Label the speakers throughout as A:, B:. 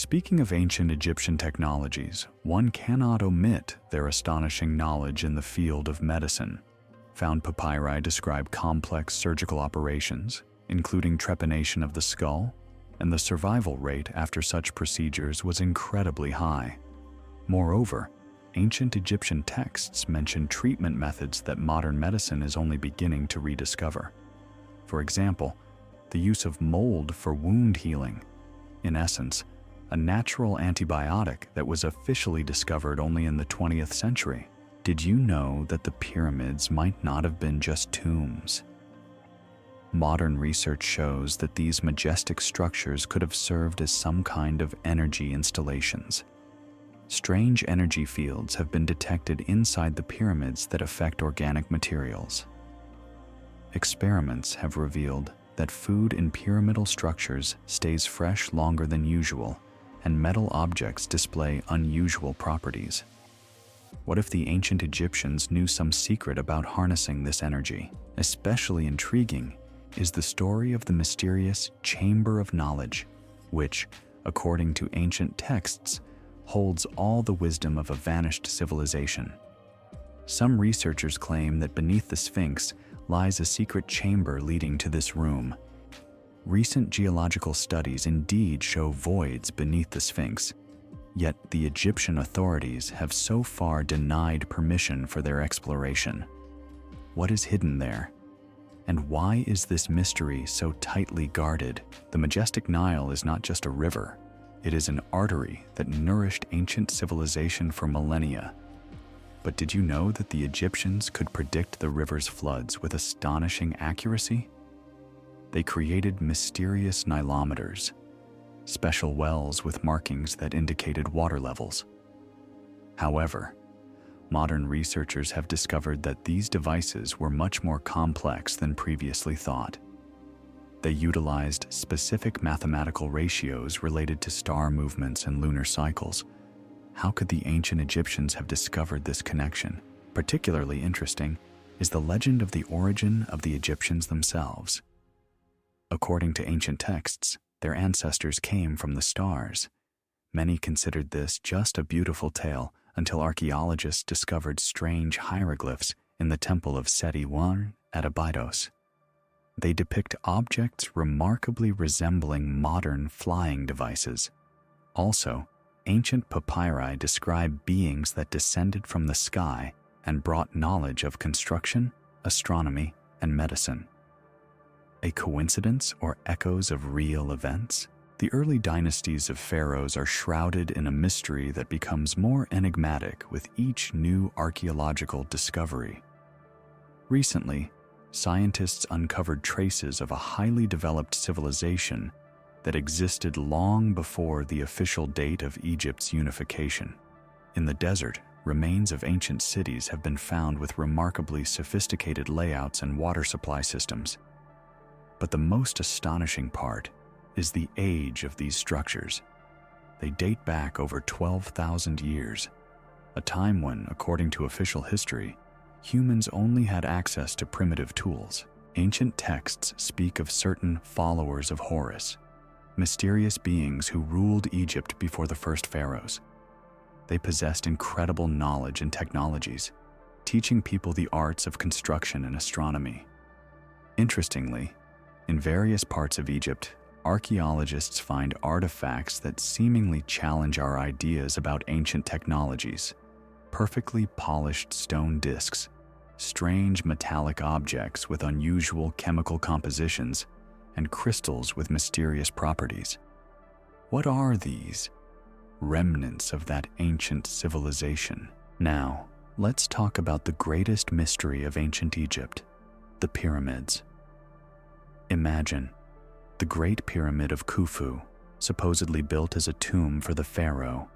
A: Speaking of ancient Egyptian technologies, one cannot omit their astonishing knowledge in the field of medicine. Found papyri describe complex surgical operations, including trepanation of the skull, and the survival rate after such procedures was incredibly high. Moreover, ancient Egyptian texts mention treatment methods that modern medicine is only beginning to rediscover. For example, the use of mold for wound healing. In essence, a natural antibiotic that was officially discovered only in the 20th century. Did you know that the pyramids might not have been just tombs? Modern research shows that these majestic structures could have served as some kind of energy installations. Strange energy fields have been detected inside the pyramids that affect organic materials. Experiments have revealed that food in pyramidal structures stays fresh longer than usual, and metal objects display unusual properties. What if the ancient Egyptians knew some secret about harnessing this energy? Especially intriguing is the story of the mysterious Chamber of Knowledge, which, according to ancient texts, holds all the wisdom of a vanished civilization. Some researchers claim that beneath the Sphinx lies a secret chamber leading to this room. Recent geological studies indeed show voids beneath the Sphinx, yet the Egyptian authorities have so far denied permission for their exploration. What is hidden there? And why is this mystery so tightly guarded? The majestic Nile is not just a river. It is an artery that nourished ancient civilization for millennia. But did you know that the Egyptians could predict the river's floods with astonishing accuracy? They created mysterious Nilometers, special wells with markings that indicated water levels. However, modern researchers have discovered that these devices were much more complex than previously thought. They utilized specific mathematical ratios related to star movements and lunar cycles. How could the ancient Egyptians have discovered this connection? Particularly interesting is the legend of the origin of the Egyptians themselves. According to ancient texts, their ancestors came from the stars. Many considered this just a beautiful tale until archaeologists discovered strange hieroglyphs in the temple of Seti I at Abydos. They depict objects remarkably resembling modern flying devices. Also, ancient papyri describe beings that descended from the sky and brought knowledge of construction, astronomy, and medicine. A coincidence or echoes of real events? The early dynasties of pharaohs are shrouded in a mystery that becomes more enigmatic with each new archaeological discovery. Recently, scientists uncovered traces of a highly developed civilization that existed long before the official date of Egypt's unification. In the desert, remains of ancient cities have been found with remarkably sophisticated layouts and water supply systems. But the most astonishing part is the age of these structures. They date back over 12,000 years, a time when, according to official history, humans only had access to primitive tools. Ancient texts speak of certain followers of Horus, mysterious beings who ruled Egypt before the first pharaohs. They possessed incredible knowledge and technologies, teaching people the arts of construction and astronomy. Interestingly, in various parts of Egypt, archaeologists find artifacts that seemingly challenge our ideas about ancient technologies. Perfectly polished stone discs, strange metallic objects with unusual chemical compositions, and crystals with mysterious properties. What are these? Remnants of that ancient civilization. Now, let's talk about the greatest mystery of ancient Egypt, the pyramids. Imagine the Great Pyramid of Khufu, supposedly built as a tomb for the pharaoh,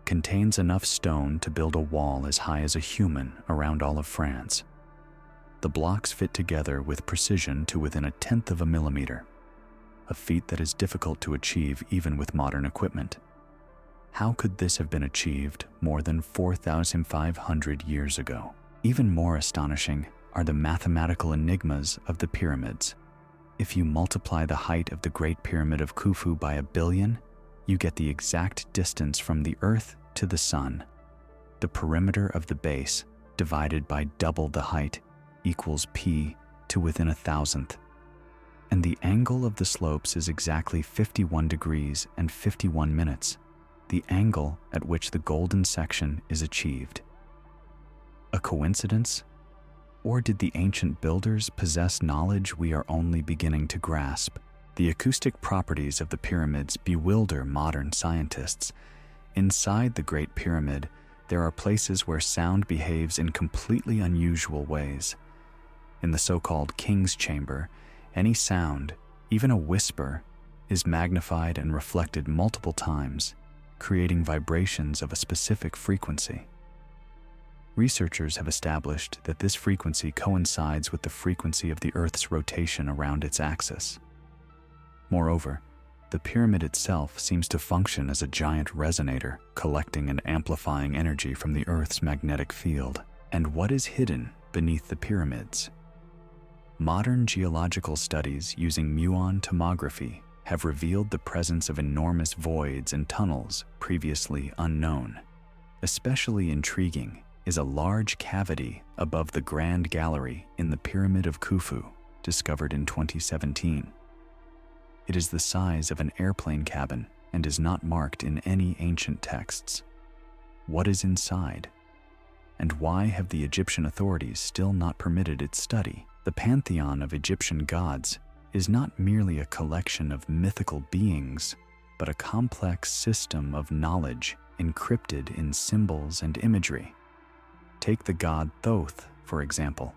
A: contains enough stone to build a wall as high as a human around all of France. The blocks fit together with precision to within 1/10 of a millimeter, a feat that is difficult to achieve even with modern equipment. How could this have been achieved more than 4,500 years ago? Even more astonishing are the mathematical enigmas of the pyramids. If you multiply the height of the Great Pyramid of Khufu by 1 billion, you get the exact distance from the Earth to the Sun. The perimeter of the base, divided by double the height, equals p to within 1,000th. And the angle of the slopes is exactly 51 degrees and 51 minutes, the angle at which the golden section is achieved. A coincidence? Or did the ancient builders possess knowledge we are only beginning to grasp? The acoustic properties of the pyramids bewilder modern scientists. Inside the Great Pyramid, there are places where sound behaves in completely unusual ways. In the so-called King's Chamber, any sound, even a whisper, is magnified and reflected multiple times, creating vibrations of a specific frequency. Researchers have established that this frequency coincides with the frequency of the Earth's rotation around its axis. Moreover, the pyramid itself seems to function as a giant resonator, collecting and amplifying energy from the Earth's magnetic field. And what is hidden beneath the pyramids? Modern geological studies using muon tomography have revealed the presence of enormous voids and tunnels previously unknown. Especially intriguing is a large cavity above the Grand Gallery in the Pyramid of Khufu, discovered in 2017. It is the size of an airplane cabin and is not marked in any ancient texts. What is inside? And why have the Egyptian authorities still not permitted its study? The pantheon of Egyptian gods is not merely a collection of mythical beings, but a complex system of knowledge encrypted in symbols and imagery. Take the god Thoth, for example,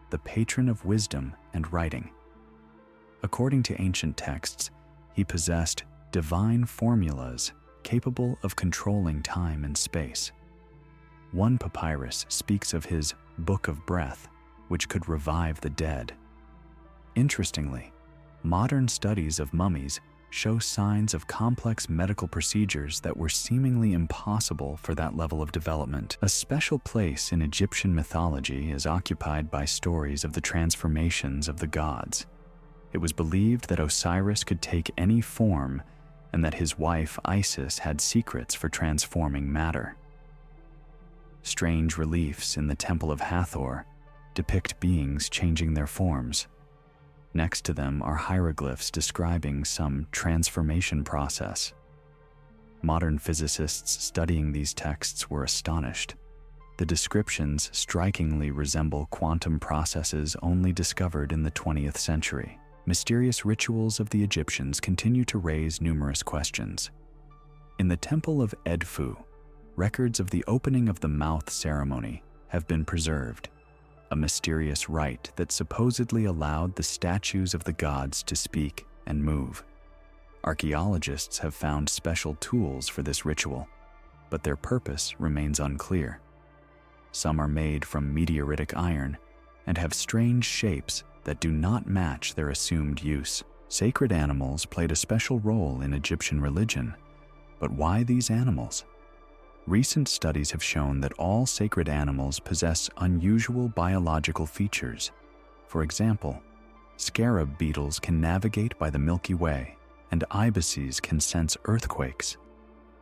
A: the patron of wisdom and writing. According to ancient texts, he possessed divine formulas capable of controlling time and space. One papyrus speaks of his book of breath, which could revive the dead. Interestingly, modern studies of mummies show signs of complex medical procedures that were seemingly impossible for that level of development. A special place in Egyptian mythology is occupied by stories of the transformations of the gods. It was believed that Osiris could take any form and that his wife Isis had secrets for transforming matter. Strange reliefs in the Temple of Hathor depict beings changing their forms. Next to them are hieroglyphs describing some transformation process. Modern physicists studying these texts were astonished. The descriptions strikingly resemble quantum processes only discovered in the 20th century. Mysterious rituals of the Egyptians continue to raise numerous questions. In the Temple of Edfu, records of the opening of the mouth ceremony have been preserved, a mysterious rite that supposedly allowed the statues of the gods to speak and move. Archaeologists have found special tools for this ritual, but their purpose remains unclear. Some are made from meteoritic iron and have strange shapes that do not match their assumed use. Sacred animals played a special role in Egyptian religion, but why these animals? Recent studies have shown that all sacred animals possess unusual biological features. For example, scarab beetles can navigate by the Milky Way, and ibises can sense earthquakes.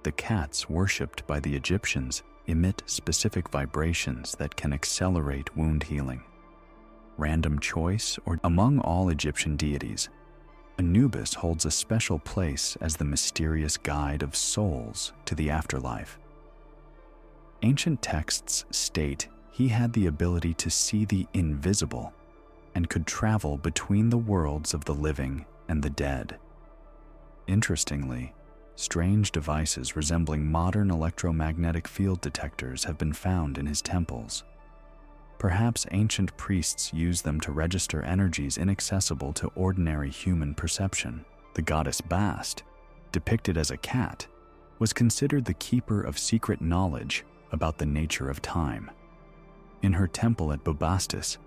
A: The cats worshipped by the Egyptians emit specific vibrations that can accelerate wound healing. Random choice, or among all Egyptian deities, Anubis holds a special place as the mysterious guide of souls to the afterlife. Ancient texts state he had the ability to see the invisible and could travel between the worlds of the living and the dead. Interestingly, strange devices resembling modern electromagnetic field detectors have been found in his temples. Perhaps ancient priests used them to register energies inaccessible to ordinary human perception. The goddess Bast, depicted as a cat, was considered the keeper of secret knowledge about the nature of time. In her temple at Bubastis,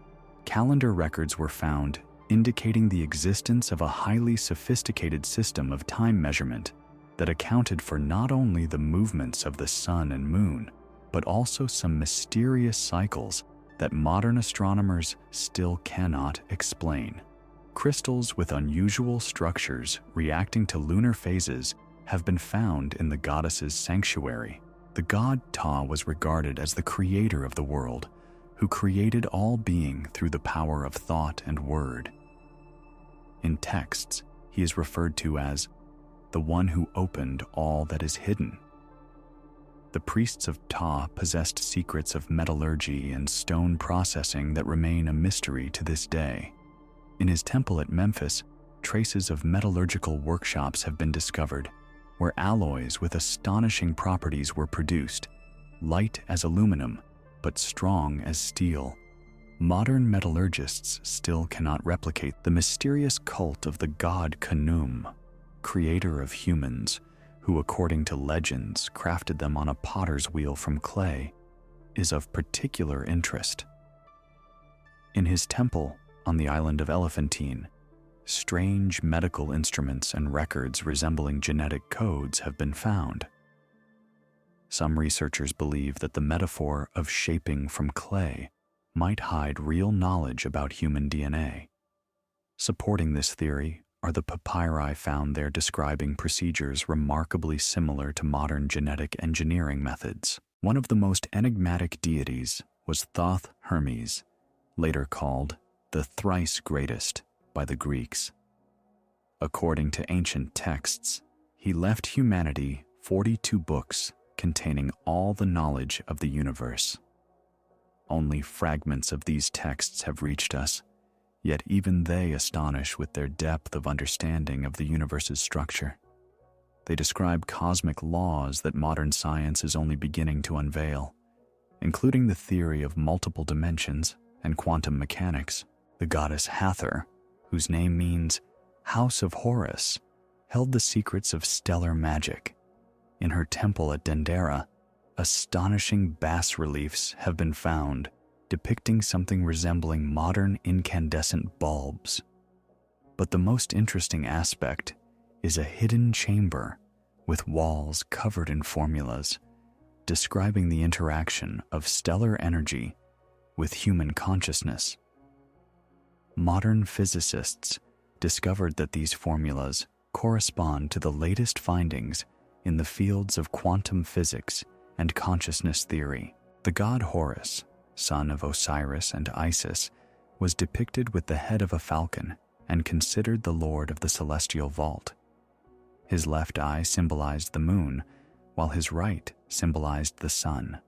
A: calendar records were found indicating the existence of a highly sophisticated system of time measurement that accounted for not only the movements of the sun and moon, but also some mysterious cycles that modern astronomers still cannot explain. Crystals with unusual structures reacting to lunar phases have been found in the goddess's sanctuary. The god Ptah was regarded as the creator of the world, who created all being through the power of thought and word. In texts, he is referred to as the one who opened all that is hidden. The priests of Ptah possessed secrets of metallurgy and stone processing that remain a mystery to this day. In his temple at Memphis, traces of metallurgical workshops have been discovered, where alloys with astonishing properties were produced, light as aluminum, but strong as steel. Modern metallurgists still cannot replicate the mysterious cult of the god Khnum, creator of humans, who, according to legends, crafted them on a potter's wheel from clay, is of particular interest. In his temple on the island of Elephantine, strange medical instruments and records resembling genetic codes have been found. Some researchers believe that the metaphor of shaping from clay might hide real knowledge about human DNA. Supporting this theory are the papyri found there describing procedures remarkably similar to modern genetic engineering methods. One of the most enigmatic deities was Thoth Hermes, later called the thrice greatest by the Greeks. According to ancient texts, he left humanity 42 books containing all the knowledge of the universe. Only fragments of these texts have reached us, yet even they astonish with their depth of understanding of the universe's structure. They describe cosmic laws that modern science is only beginning to unveil, including the theory of multiple dimensions and quantum mechanics. The goddess Hathor, whose name means House of Horus, held the secrets of stellar magic. In her temple at Dendera, astonishing bas-reliefs have been found depicting something resembling modern incandescent bulbs. But the most interesting aspect is a hidden chamber with walls covered in formulas describing the interaction of stellar energy with human consciousness. Modern physicists discovered that these formulas correspond to the latest findings in the fields of quantum physics and consciousness theory. The god Horus, son of Osiris and Isis, was depicted with the head of a falcon and considered the lord of the celestial vault. His left eye symbolized the moon, while his right symbolized the sun.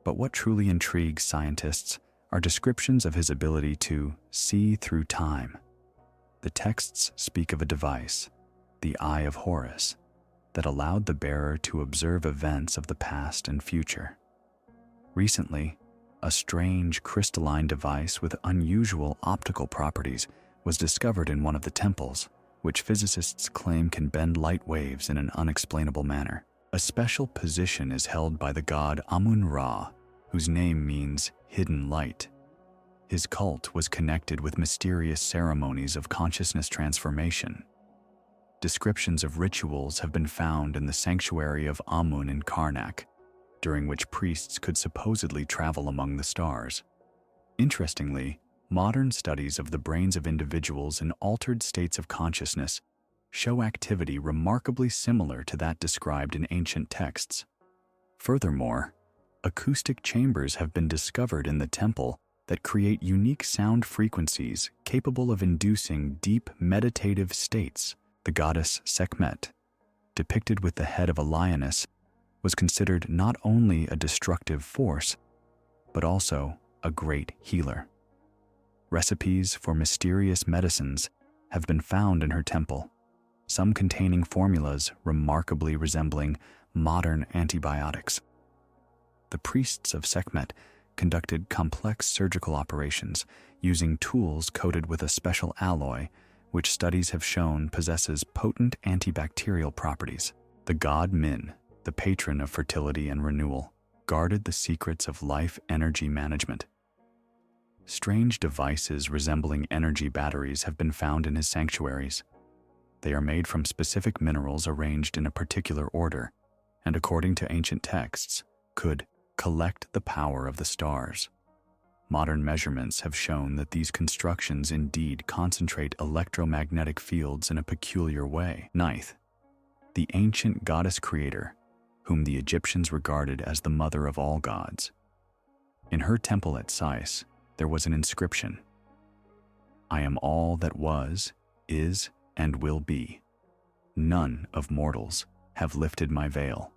A: But what truly intrigues scientists are descriptions of his ability to see through time. The texts speak of a device, the Eye of Horus, that allowed the bearer to observe events of the past and future. Recently, a strange crystalline device with unusual optical properties was discovered in one of the temples, which physicists claim can bend light waves in an unexplainable manner. A special position is held by the god Amun-Ra, whose name means hidden light. His cult was connected with mysterious ceremonies of consciousness transformation. Descriptions of rituals have been found in the sanctuary of Amun in Karnak, during which priests could supposedly travel among the stars. Interestingly, modern studies of the brains of individuals in altered states of consciousness show activity remarkably similar to that described in ancient texts. Furthermore, acoustic chambers have been discovered in the temple that create unique sound frequencies capable of inducing deep meditative states. The goddess Sekhmet, depicted with the head of a lioness, was considered not only a destructive force, but also a great healer. Recipes for mysterious medicines have been found in her temple, some containing formulas remarkably resembling modern antibiotics. The priests of Sekhmet conducted complex surgical operations using tools coated with a special alloy, which studies have shown possesses potent antibacterial properties. The god Min, the patron of fertility and renewal, guarded the secrets of life energy management. Strange devices resembling energy batteries have been found in his sanctuaries. They are made from specific minerals arranged in a particular order, and according to ancient texts, could collect the power of the stars. Modern measurements have shown that these constructions indeed concentrate electromagnetic fields in a peculiar way. Ninth, the ancient goddess creator, whom the Egyptians regarded as the mother of all gods. In her temple at Sais, there was an inscription: "I am all that was, is, and will be. None of mortals have lifted my veil."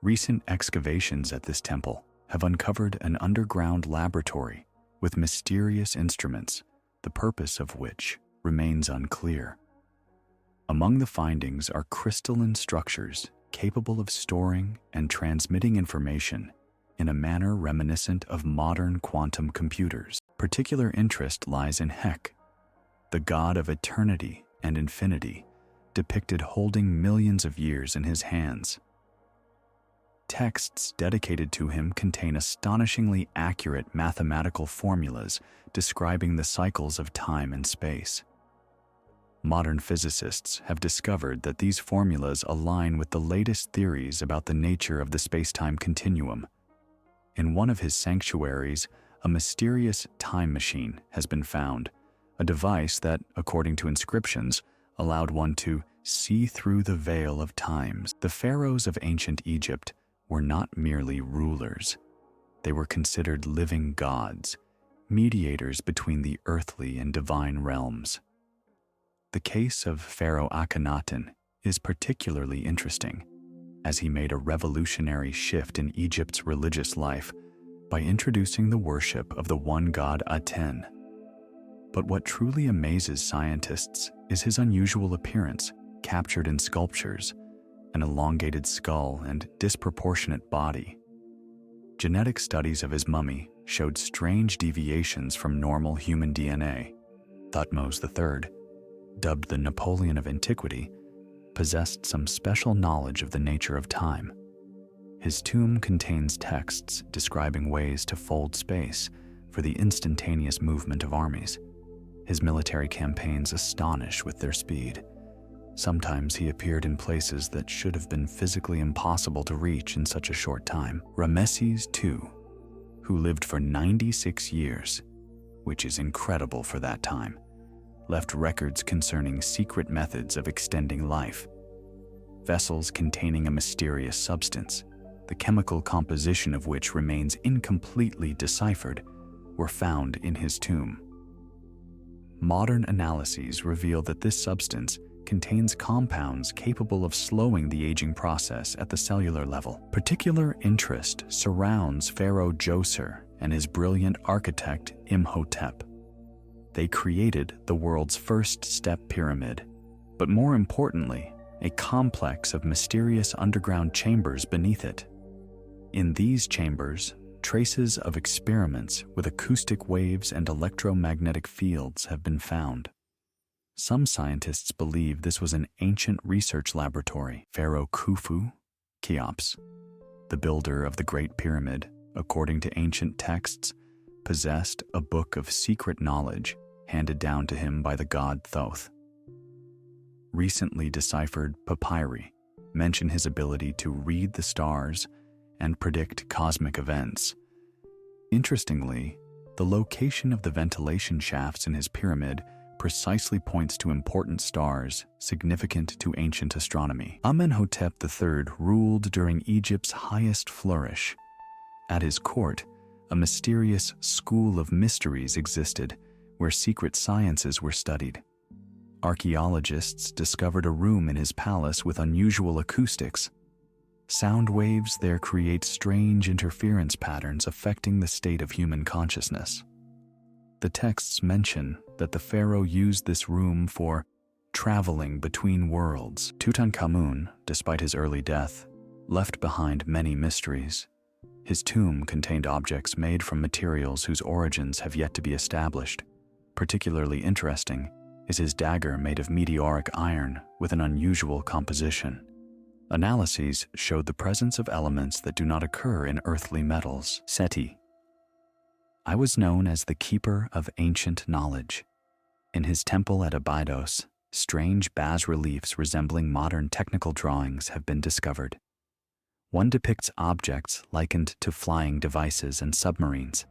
A: Recent excavations at this temple have uncovered an underground laboratory with mysterious instruments, the purpose of which remains unclear. Among the findings are crystalline structures capable of storing and transmitting information in a manner reminiscent of modern quantum computers. Particular interest lies in Hek, the god of eternity and infinity, depicted holding millions of years in his hands. Texts dedicated to him contain astonishingly accurate mathematical formulas describing the cycles of time and space. Modern physicists have discovered that these formulas align with the latest theories about the nature of the space-time continuum. In one of his sanctuaries, a mysterious time machine has been found, a device that, according to inscriptions, allowed one to see through the veil of times. The pharaohs of ancient Egypt were not merely rulers. They were considered living gods, mediators between the earthly and divine realms. The case of Pharaoh Akhenaten is particularly interesting, as he made a revolutionary shift in Egypt's religious life by introducing the worship of the one god Aten. But what truly amazes scientists is his unusual appearance, captured in sculptures, an elongated skull and disproportionate body. Genetic studies of his mummy showed strange deviations from normal human DNA. Thutmose III, dubbed the Napoleon of antiquity, possessed some special knowledge of the nature of time. His tomb contains texts describing ways to fold space for the instantaneous movement of armies. His military campaigns astonish with their speed. Sometimes he appeared in places that should have been physically impossible to reach in such a short time. Rameses II, who lived for 96 years, which is incredible for that time, left records concerning secret methods of extending life. Vessels containing a mysterious substance, the chemical composition of which remains incompletely deciphered, were found in his tomb. Modern analyses reveal that this substance contains compounds capable of slowing the aging process at the cellular level. Particular interest surrounds Pharaoh Djoser and his brilliant architect Imhotep. They created the world's first step pyramid, but more importantly, a complex of mysterious underground chambers beneath it. In these chambers, traces of experiments with acoustic waves and electromagnetic fields have been found. Some scientists believe this was an ancient research laboratory. Pharaoh Khufu, Cheops, the builder of the Great Pyramid, according to ancient texts, possessed a book of secret knowledge handed down to him by the god Thoth. Recently deciphered papyri mention his ability to read the stars and predict cosmic events. Interestingly, the location of the ventilation shafts in his pyramid precisely points to important stars significant to ancient astronomy. Amenhotep III ruled during Egypt's highest flourish. At his court, a mysterious school of mysteries existed where secret sciences were studied. Archaeologists discovered a room in his palace with unusual acoustics. Sound waves there create strange interference patterns affecting the state of human consciousness. The texts mention that the pharaoh used this room for traveling between worlds. Tutankhamun, despite his early death, left behind many mysteries. His tomb contained objects made from materials whose origins have yet to be established. Particularly interesting is his dagger made of meteoric iron with an unusual composition. Analyses showed the presence of elements that do not occur in earthly metals. Seti. I was known as the keeper of ancient knowledge. In his temple at Abydos, strange bas-reliefs resembling modern technical drawings have been discovered. One depicts objects likened to flying devices and submarines.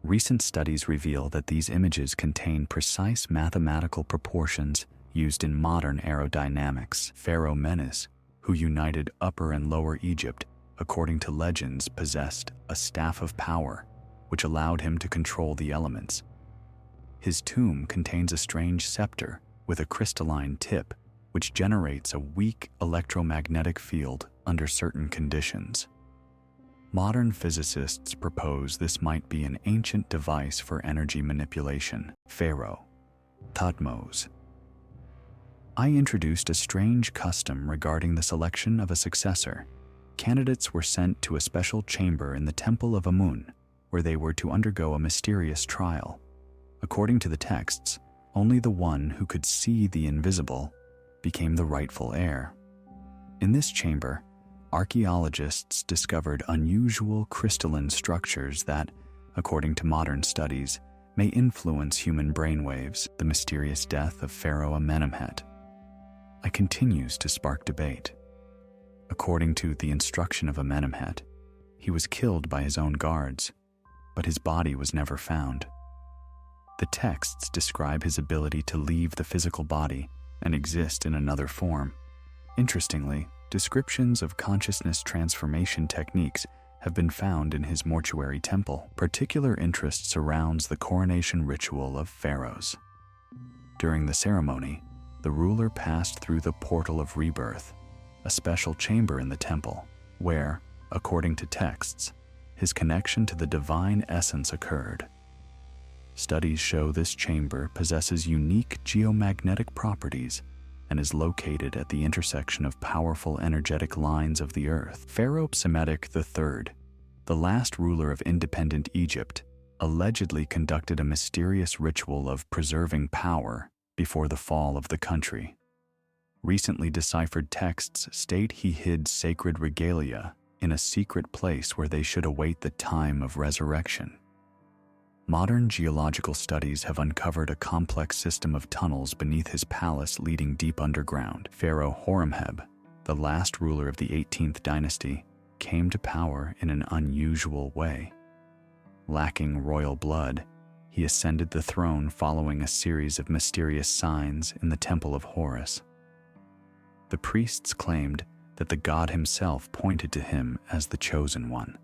A: Recent studies reveal that these images contain precise mathematical proportions used in modern aerodynamics. Pharaoh Menes, who united Upper and Lower Egypt, according to legends, possessed a staff of power, which allowed him to control the elements. His tomb contains a strange scepter with a crystalline tip, which generates a weak electromagnetic field under certain conditions. Modern physicists propose this might be an ancient device for energy manipulation. Pharaoh, Thutmose. I introduced a strange custom regarding the selection of a successor. Candidates were sent to a special chamber in the Temple of Amun, where they were to undergo a mysterious trial. According to the texts, only the one who could see the invisible became the rightful heir. In this chamber, archaeologists discovered unusual crystalline structures that, according to modern studies, may influence human brainwaves. The mysterious death of Pharaoh Amenemhet continues to spark debate. According to the instruction of Amenemhet, he was killed by his own guards, but his body was never found. The texts describe his ability to leave the physical body and exist in another form. Interestingly, descriptions of consciousness transformation techniques have been found in his mortuary temple. Particular interest surrounds the coronation ritual of pharaohs. During the ceremony, the ruler passed through the portal of rebirth, a special chamber in the temple, where, according to texts, his connection to the divine essence occurred. Studies show this chamber possesses unique geomagnetic properties and is located at the intersection of powerful energetic lines of the earth. Pharaoh Psametic III, the last ruler of independent Egypt, allegedly conducted a mysterious ritual of preserving power before the fall of the country. Recently deciphered texts state he hid sacred regalia in a secret place where they should await the time of resurrection. Modern geological studies have uncovered a complex system of tunnels beneath his palace leading deep underground. Pharaoh Horemheb, the last ruler of the 18th dynasty, came to power in an unusual way. Lacking royal blood, he ascended the throne following a series of mysterious signs in the Temple of Horus. The priests claimed that the god himself pointed to him as the chosen one.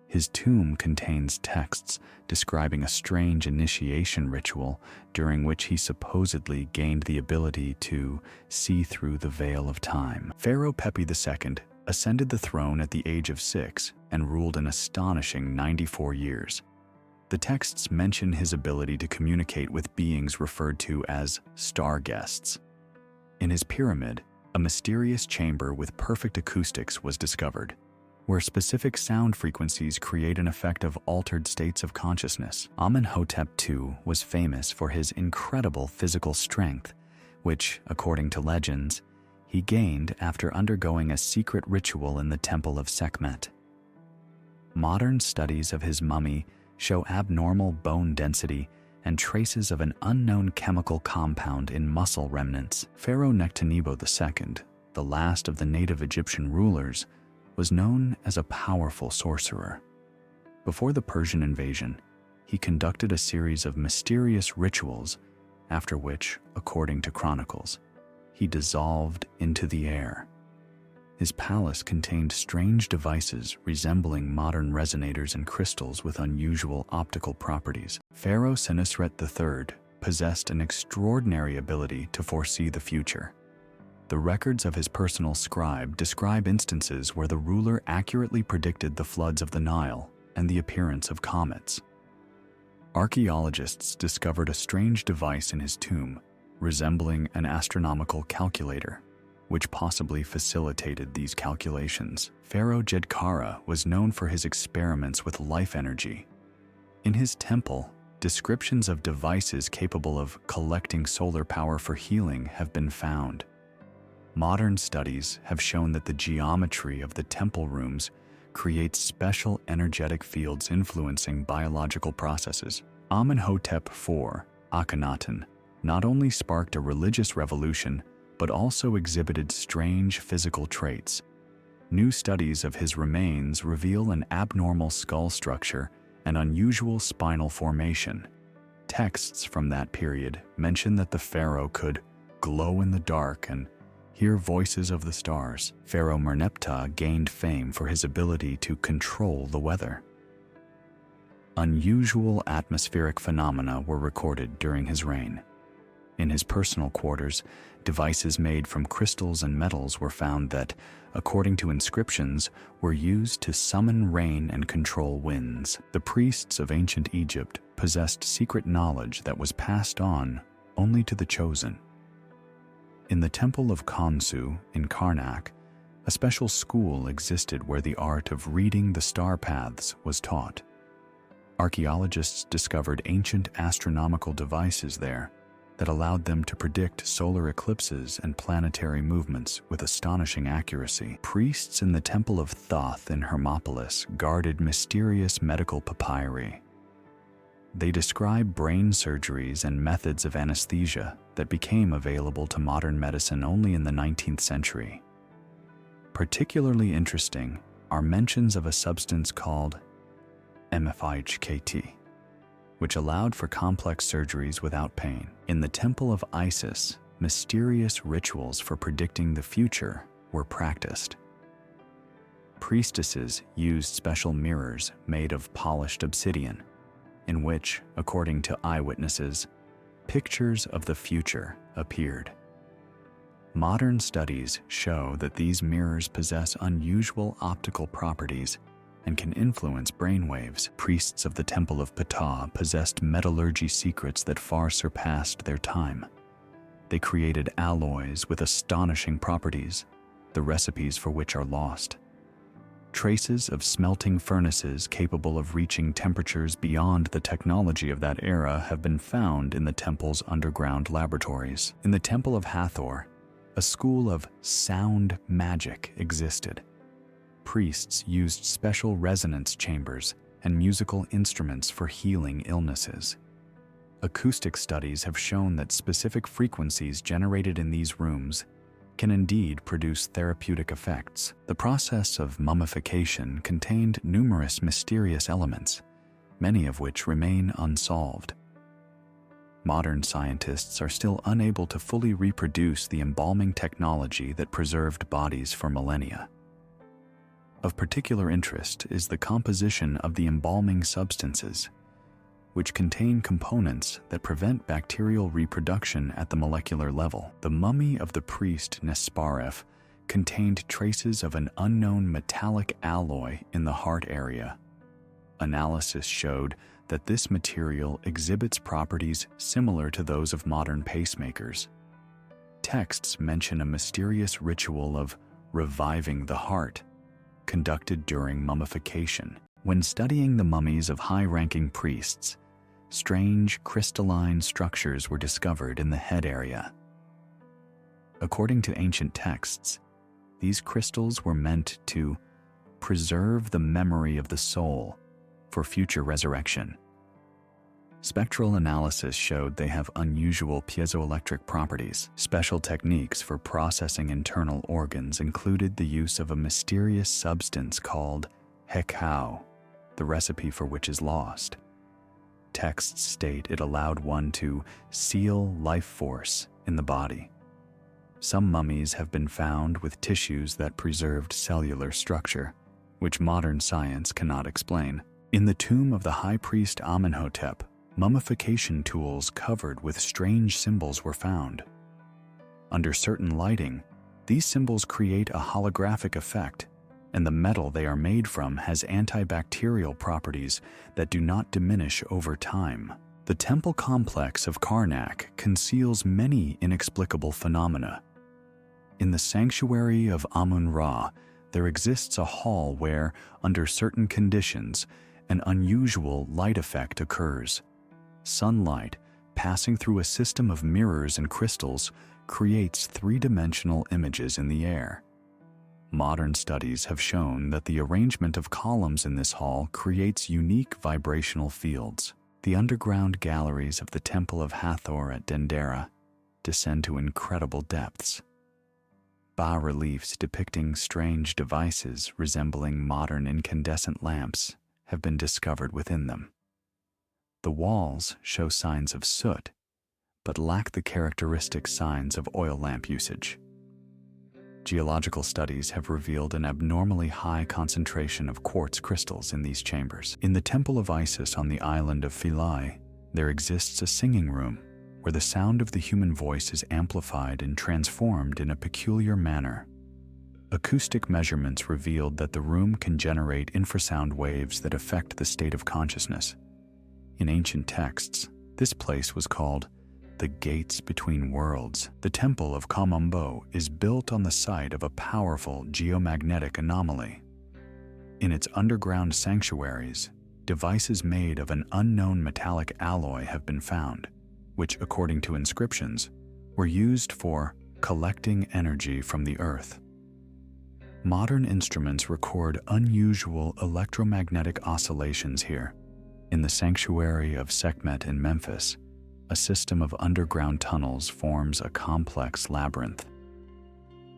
A: His tomb contains texts describing a strange initiation ritual during which he supposedly gained the ability to see through the veil of time. Pharaoh Pepi II ascended the throne at the age of 6 and ruled an astonishing 94 years. The texts mention his ability to communicate with beings referred to as star guests. In his pyramid, a mysterious chamber with perfect acoustics was discovered, where specific sound frequencies create an effect of altered states of consciousness. Amenhotep II was famous for his incredible physical strength, which, according to legends, he gained after undergoing a secret ritual in the Temple of Sekhmet. Modern studies of his mummy show abnormal bone density and traces of an unknown chemical compound in muscle remnants. Pharaoh Nectanebo II, the last of the native Egyptian rulers, was known as a powerful sorcerer. Before the Persian invasion, he conducted a series of mysterious rituals, after which, according to chronicles, he dissolved into the air. His palace contained strange devices resembling modern resonators and crystals with unusual optical properties. Pharaoh Senusret III possessed an extraordinary ability to foresee the future. The records of his personal scribe describe instances where the ruler accurately predicted the floods of the Nile and the appearance of comets. Archaeologists discovered a strange device in his tomb, resembling an astronomical calculator, which possibly facilitated these calculations. Pharaoh Djedkara was known for his experiments with life energy. In his temple, descriptions of devices capable of collecting solar power for healing have been found. Modern studies have shown that the geometry of the temple rooms creates special energetic fields influencing biological processes. Amenhotep IV, Akhenaten, not only sparked a religious revolution, but also exhibited strange physical traits. New studies of his remains reveal an abnormal skull structure and unusual spinal formation. Texts from that period mention that the pharaoh could glow in the dark and hear voices of the stars. Pharaoh Merneptah gained fame for his ability to control the weather. Unusual atmospheric phenomena were recorded during his reign. In his personal quarters, devices made from crystals and metals were found that, according to inscriptions, were used to summon rain and control winds. The priests of ancient Egypt possessed secret knowledge that was passed on only to the chosen. In the temple of Khonsu in Karnak, a special school existed where the art of reading the star paths was taught. Archaeologists discovered ancient astronomical devices there that allowed them to predict solar eclipses and planetary movements with astonishing accuracy. Priests in the Temple of Thoth in Hermopolis guarded mysterious medical papyri. They describe brain surgeries and methods of anesthesia that became available to modern medicine only in the 19th century. Particularly interesting are mentions of a substance called mummification, which allowed for complex surgeries without pain. In the Temple of Isis, mysterious rituals for predicting the future were practiced. Priestesses used special mirrors made of polished obsidian, in which, according to eyewitnesses, pictures of the future appeared. Modern studies show that these mirrors possess unusual optical properties and can influence brainwaves. Priests of the Temple of Ptah possessed metallurgy secrets that far surpassed their time. They created alloys with astonishing properties, the recipes for which are lost. Traces of smelting furnaces capable of reaching temperatures beyond the technology of that era have been found in the temple's underground laboratories. In the Temple of Hathor, a school of sound magic existed. Priests used special resonance chambers and musical instruments for healing illnesses. Acoustic studies have shown that specific frequencies generated in these rooms can indeed produce therapeutic effects. The process of mummification contained numerous mysterious elements, many of which remain unsolved. Modern scientists are still unable to fully reproduce the embalming technology that preserved bodies for millennia. Of particular interest is the composition of the embalming substances, which contain components that prevent bacterial reproduction at the molecular level. The mummy of the priest Nesparef contained traces of an unknown metallic alloy in the heart area. Analysis showed that this material exhibits properties similar to those of modern pacemakers. Texts mention a mysterious ritual of reviving the heart, conducted during mummification. When studying the mummies of high-ranking priests, strange crystalline structures were discovered in the head area. According to ancient texts, these crystals were meant to preserve the memory of the soul for future resurrection. Spectral analysis showed they have unusual piezoelectric properties. Special techniques for processing internal organs included the use of a mysterious substance called hekau, the recipe for which is lost. Texts state it allowed one to seal life force in the body. Some mummies have been found with tissues that preserved cellular structure, which modern science cannot explain. In the tomb of the high priest Amenhotep, mummification tools covered with strange symbols were found. Under certain lighting, these symbols create a holographic effect, and the metal they are made from has antibacterial properties that do not diminish over time. The temple complex of Karnak conceals many inexplicable phenomena. In the sanctuary of Amun-Ra, there exists a hall where, under certain conditions, an unusual light effect occurs. Sunlight, passing through a system of mirrors and crystals, creates three-dimensional images in the air. Modern studies have shown that the arrangement of columns in this hall creates unique vibrational fields. The underground galleries of the Temple of Hathor at Dendera descend to incredible depths. Bas-reliefs depicting strange devices resembling modern incandescent lamps have been discovered within them. The walls show signs of soot, but lack the characteristic signs of oil lamp usage. Geological studies have revealed an abnormally high concentration of quartz crystals in these chambers. In the Temple of Isis on the island of Philae, there exists a singing room where the sound of the human voice is amplified and transformed in a peculiar manner. Acoustic measurements revealed that the room can generate infrasound waves that affect the state of consciousness. In ancient texts, this place was called the Gates Between Worlds. The Temple of Kamombo is built on the site of a powerful geomagnetic anomaly. In its underground sanctuaries, devices made of an unknown metallic alloy have been found, which, according to inscriptions, were used for collecting energy from the earth. Modern instruments record unusual electromagnetic oscillations here. In the sanctuary of Sekhmet in Memphis, a system of underground tunnels forms a complex labyrinth.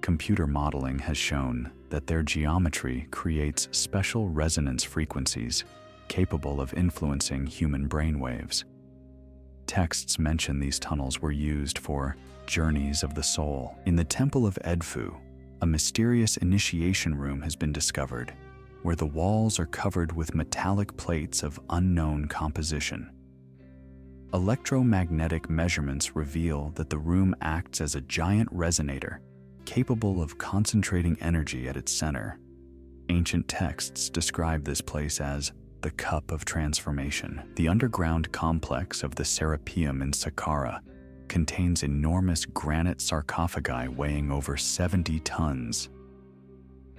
A: Computer modeling has shown that their geometry creates special resonance frequencies capable of influencing human brainwaves. Texts mention these tunnels were used for journeys of the soul. In the Temple of Edfu, a mysterious initiation room has been discovered, where the walls are covered with metallic plates of unknown composition. Electromagnetic measurements reveal that the room acts as a giant resonator, capable of concentrating energy at its center. Ancient texts describe this place as the Cup of Transformation. The underground complex of the Serapeum in Saqqara contains enormous granite sarcophagi weighing over 70 tons.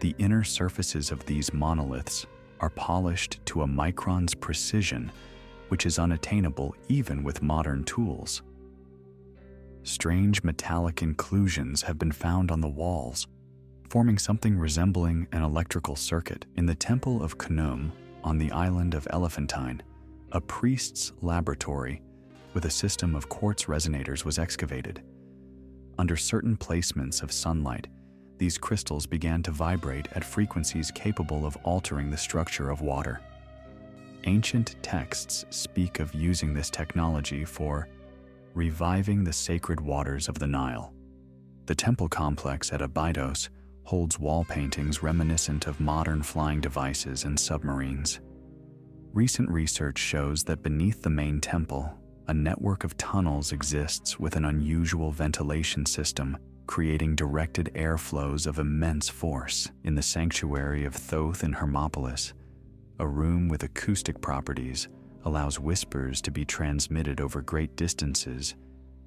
A: The inner surfaces of these monoliths are polished to a micron's precision, which is unattainable even with modern tools. Strange metallic inclusions have been found on the walls, forming something resembling an electrical circuit. In the Temple of Khnum on the island of Elephantine, a priest's laboratory with a system of quartz resonators was excavated. Under certain placements of sunlight, these crystals began to vibrate at frequencies capable of altering the structure of water. Ancient texts speak of using this technology for reviving the sacred waters of the Nile. The temple complex at Abydos holds wall paintings reminiscent of modern flying devices and submarines. Recent research shows that beneath the main temple, a network of tunnels exists with an unusual ventilation system, creating directed airflows of immense force. In the sanctuary of Thoth in Hermopolis, a room with acoustic properties allows whispers to be transmitted over great distances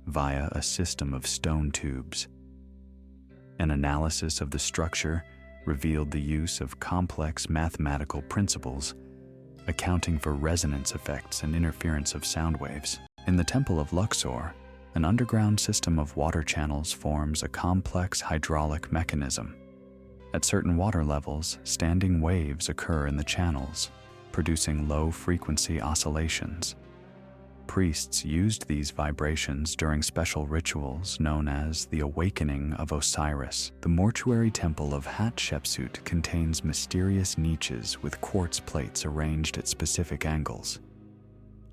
A: via a system of stone tubes. An analysis of the structure revealed the use of complex mathematical principles, accounting for resonance effects and interference of sound waves. In the Temple of Luxor, an underground system of water channels forms a complex hydraulic mechanism. At certain water levels, standing waves occur in the channels, producing low-frequency oscillations. Priests used these vibrations during special rituals known as the Awakening of Osiris. The mortuary temple of Hatshepsut contains mysterious niches with quartz plates arranged at specific angles.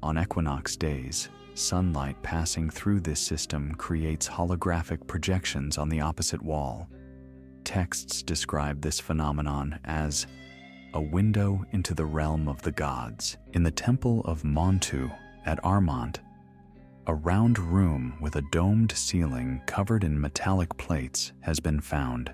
A: On equinox days, sunlight passing through this system creates holographic projections on the opposite wall. Texts describe this phenomenon as a window into the realm of the gods. In the Temple of Montu at Armant, a round room with a domed ceiling covered in metallic plates has been found.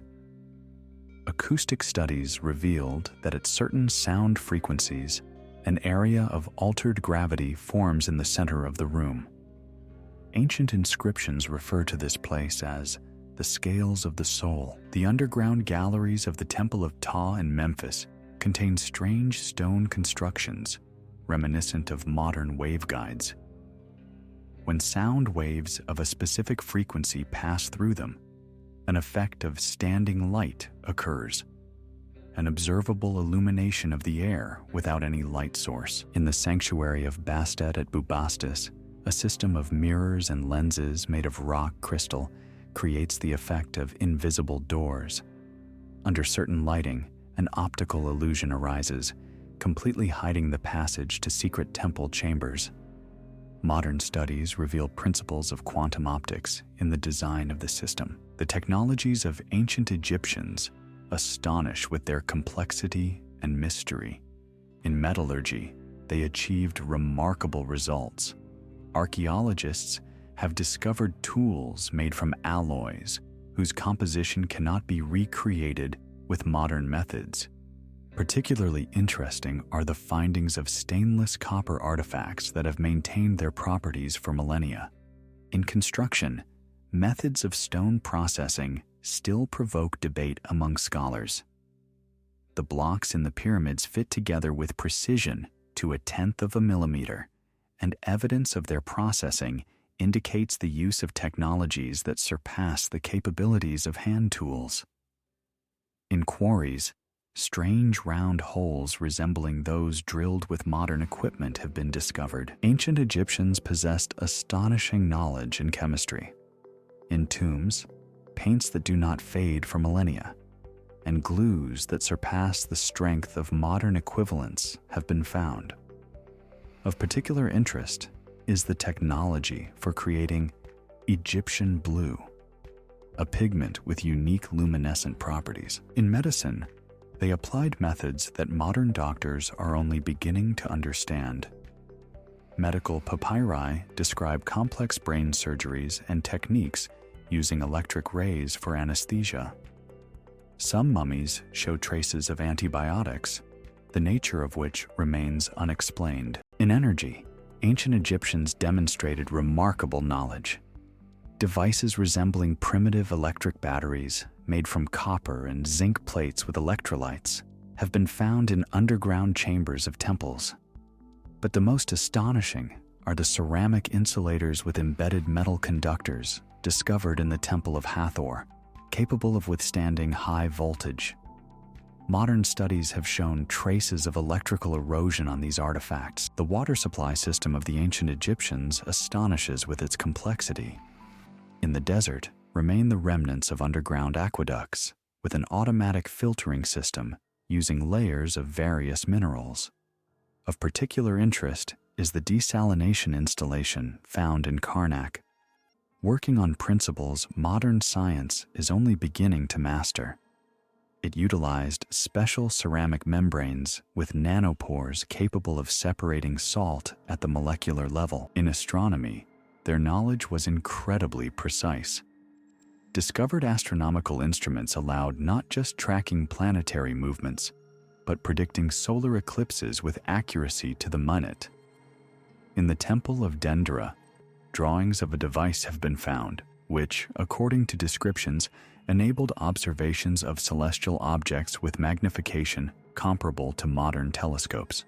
A: Acoustic studies revealed that at certain sound frequencies, an area of altered gravity forms in the center of the room. Ancient inscriptions refer to this place as the scales of the soul. The underground galleries of the Temple of Ptah in Memphis contain strange stone constructions reminiscent of modern waveguides. When sound waves of a specific frequency pass through them, an effect of standing light occurs, an observable illumination of the air without any light source. In the sanctuary of Bastet at Bubastis, a system of mirrors and lenses made of rock crystal creates the effect of invisible doors. Under certain lighting, an optical illusion arises, completely hiding the passage to secret temple chambers. Modern studies reveal principles of quantum optics in the design of the system. The technologies of ancient Egyptians astonish with their complexity and mystery. In metallurgy, they achieved remarkable results. Archaeologists have discovered tools made from alloys whose composition cannot be recreated with modern methods. Particularly interesting are the findings of stainless copper artifacts that have maintained their properties for millennia. In construction, methods of stone processing still provoke debate among scholars. The blocks in the pyramids fit together with precision to 1/10 of a millimeter, and evidence of their processing indicates the use of technologies that surpass the capabilities of hand tools. In quarries, strange round holes resembling those drilled with modern equipment have been discovered. Ancient Egyptians possessed astonishing knowledge in chemistry. In tombs, paints that do not fade for millennia, and glues that surpass the strength of modern equivalents have been found. Of particular interest is the technology for creating Egyptian blue, a pigment with unique luminescent properties. In medicine, they applied methods that modern doctors are only beginning to understand. Medical papyri describe complex brain surgeries and techniques using electric rays for anesthesia. Some mummies show traces of antibiotics, the nature of which remains unexplained. In energy, ancient Egyptians demonstrated remarkable knowledge. Devices resembling primitive electric batteries made from copper and zinc plates with electrolytes have been found in underground chambers of temples. But the most astonishing are the ceramic insulators with embedded metal conductors discovered in the Temple of Hathor, capable of withstanding high voltage. Modern studies have shown traces of electrical erosion on these artifacts. The water supply system of the ancient Egyptians astonishes with its complexity. In the desert remain the remnants of underground aqueducts, with an automatic filtering system using layers of various minerals. Of particular interest is the desalination installation found in Karnak, working on principles modern science is only beginning to master. It utilized special ceramic membranes with nanopores capable of separating salt at the molecular level. In astronomy, their knowledge was incredibly precise. Discovered astronomical instruments allowed not just tracking planetary movements, but predicting solar eclipses with accuracy to the minute. In the Temple of Dendera, drawings of a device have been found, which, according to descriptions, enabled observations of celestial objects with magnification comparable to modern telescopes.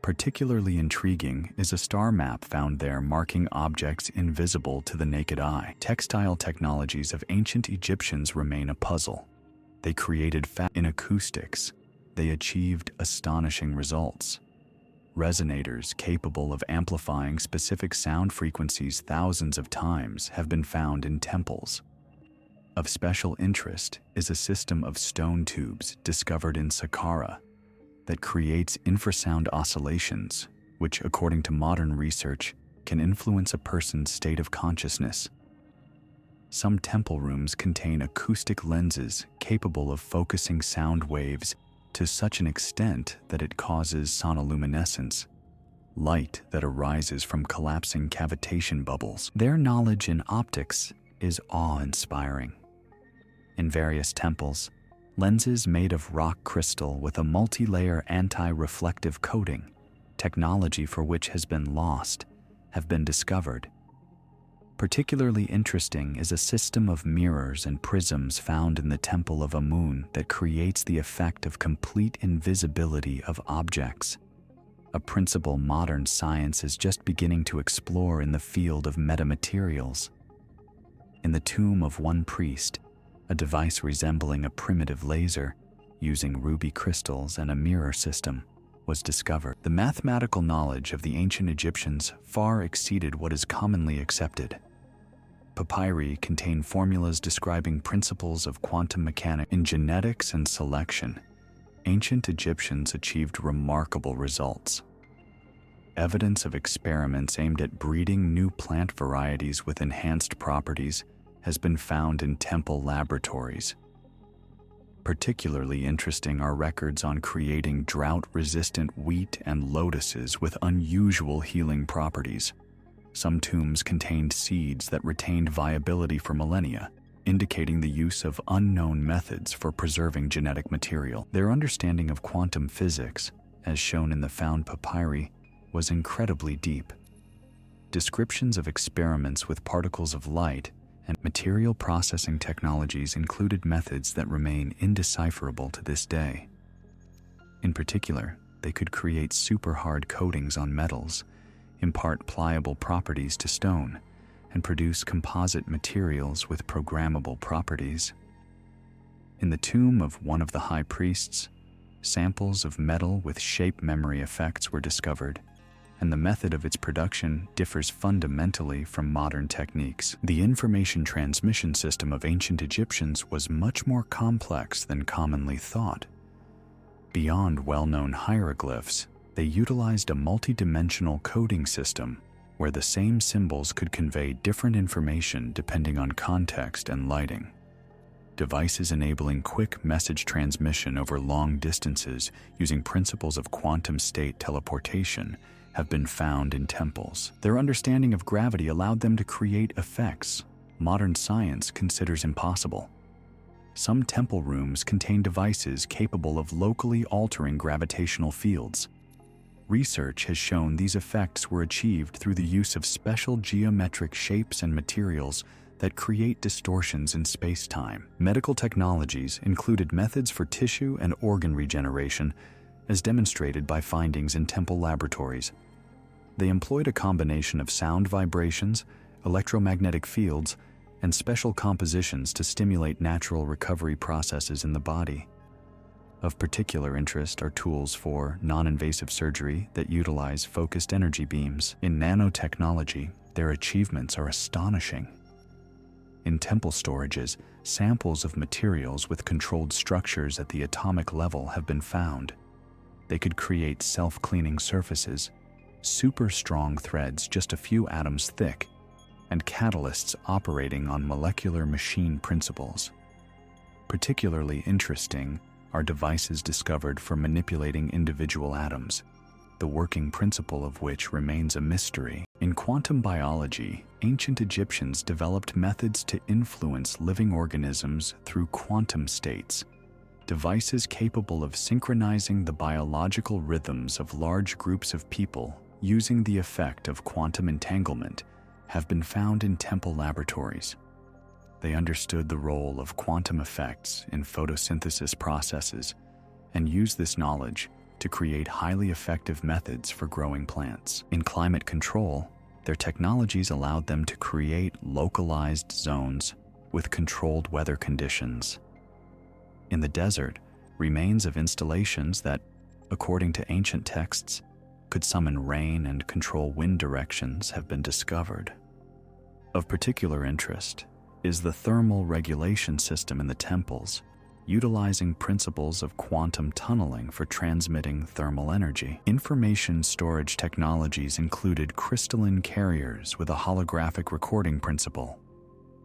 A: Particularly intriguing is a star map found there marking objects invisible to the naked eye. Textile technologies of ancient Egyptians remain a puzzle. They created in acoustics. They achieved astonishing results. Resonators capable of amplifying specific sound frequencies thousands of times have been found in temples. Of special interest is a system of stone tubes discovered in Saqqara that creates infrasound oscillations, which, according to modern research, can influence a person's state of consciousness. Some temple rooms contain acoustic lenses capable of focusing sound waves to such an extent that it causes sonoluminescence, light that arises from collapsing cavitation bubbles. Their knowledge in optics is awe-inspiring. In various temples, lenses made of rock crystal with a multi-layer anti-reflective coating, technology for which has been lost, have been discovered. Particularly interesting is a system of mirrors and prisms found in the Temple of Amun that creates the effect of complete invisibility of objects, a principle modern science is just beginning to explore in the field of metamaterials. In the tomb of one priest, a device resembling a primitive laser, using ruby crystals and a mirror system, was discovered. The mathematical knowledge of the ancient Egyptians far exceeded what is commonly accepted. Papyri contain formulas describing principles of quantum mechanics. In genetics and selection, ancient Egyptians achieved remarkable results. Evidence of experiments aimed at breeding new plant varieties with enhanced properties has been found in temple laboratories. Particularly interesting are records on creating drought-resistant wheat and lotuses with unusual healing properties. Some tombs contained seeds that retained viability for millennia, indicating the use of unknown methods for preserving genetic material. Their understanding of quantum physics, as shown in the found papyri, was incredibly deep. Descriptions of experiments with particles of light and material processing technologies included methods that remain indecipherable to this day. In particular, they could create super-hard coatings on metals, impart pliable properties to stone, and produce composite materials with programmable properties. In the tomb of one of the high priests, samples of metal with shape memory effects were discovered, and the method of its production differs fundamentally from modern techniques. The information transmission system of ancient Egyptians was much more complex than commonly thought. Beyond well-known hieroglyphs, they utilized a multi-dimensional coding system where the same symbols could convey different information depending on context and lighting. Devices enabling quick message transmission over long distances using principles of quantum state teleportation have been found in temples. Their understanding of gravity allowed them to create effects modern science considers impossible. Some temple rooms contain devices capable of locally altering gravitational fields. Research has shown these effects were achieved through the use of special geometric shapes and materials that create distortions in space-time. Medical technologies included methods for tissue and organ regeneration, as demonstrated by findings in temple laboratories. They employed a combination of sound vibrations, electromagnetic fields, and special compositions to stimulate natural recovery processes in the body. Of particular interest are tools for non-invasive surgery that utilize focused energy beams. In nanotechnology, their achievements are astonishing. In temple storages, samples of materials with controlled structures at the atomic level have been found. They could create self-cleaning surfaces, super strong threads just a few atoms thick, and catalysts operating on molecular machine principles. Particularly interesting are devices discovered for manipulating individual atoms, the working principle of which remains a mystery. In quantum biology, ancient Egyptians developed methods to influence living organisms through quantum states. Devices capable of synchronizing the biological rhythms of large groups of people using the effect of quantum entanglement have been found in temple laboratories. They understood the role of quantum effects in photosynthesis processes and used this knowledge to create highly effective methods for growing plants. In climate control, their technologies allowed them to create localized zones with controlled weather conditions. In the desert, remains of installations that, according to ancient texts, could summon rain and control wind directions have been discovered. Of particular interest is the thermal regulation system in the temples, utilizing principles of quantum tunneling for transmitting thermal energy. Information storage technologies included crystalline carriers with a holographic recording principle,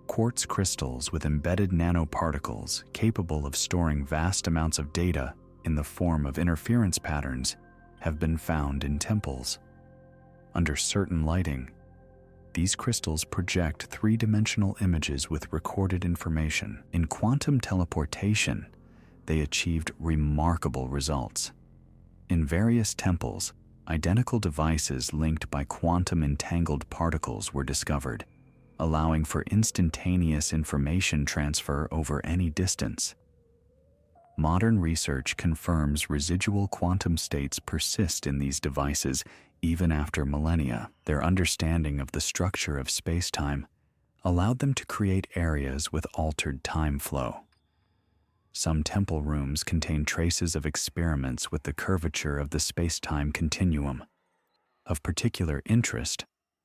A: quartz crystals with embedded nanoparticles capable of storing vast amounts of data in the form of interference patterns have been found in temples. Under certain lighting, these crystals project three-dimensional images with recorded information. In quantum teleportation, they achieved remarkable results. In various temples, identical devices linked by quantum entangled particles were discovered, allowing for instantaneous information transfer over any distance. Modern research confirms residual quantum states persist in these devices even after millennia. Their understanding of the structure of space-time allowed them to create areas with altered time flow. Some temple rooms contain traces of experiments with the curvature of the space-time continuum. Of particular interest